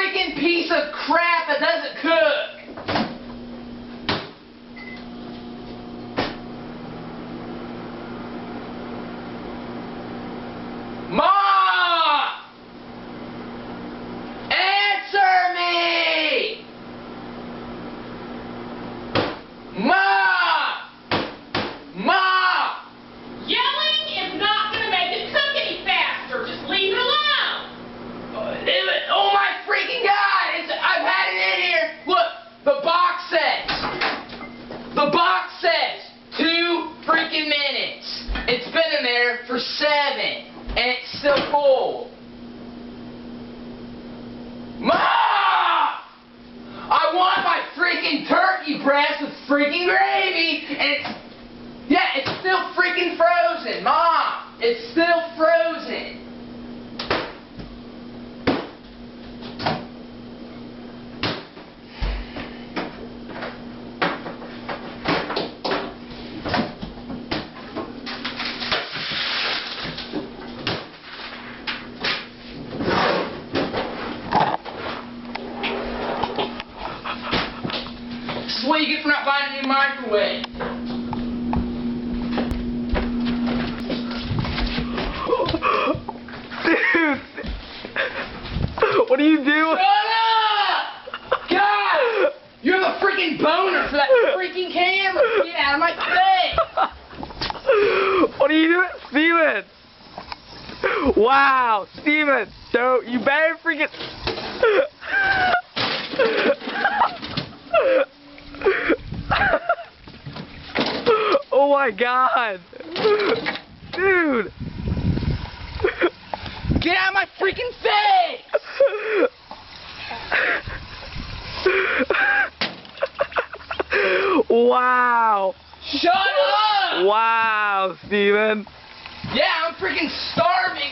freaking piece of crap that doesn't cook. Mom! Answer me! Mom! Mom! Yelling is not going to make it cook any faster. Just leave it alone. Oh my freaking God! I've had it in here. Look, the box says. The box says 2 freaking minutes. It's been in there for 7. And it's still full. Mom! I want my freaking turkey breast with freaking gravy, and it's still freaking frozen. Mom, it's still frozen. This is what you get for not buying a new microwave. Dude! What are you doing? Shut up! God! You're the freaking boner for that freaking camera! Get out of my face! What are you doing? Steven! Wow! Steven! So, you better freaking... Oh my God! Dude! Get out of my freaking face! Wow! Shut up! Wow, Steven! Yeah, I'm freaking starving.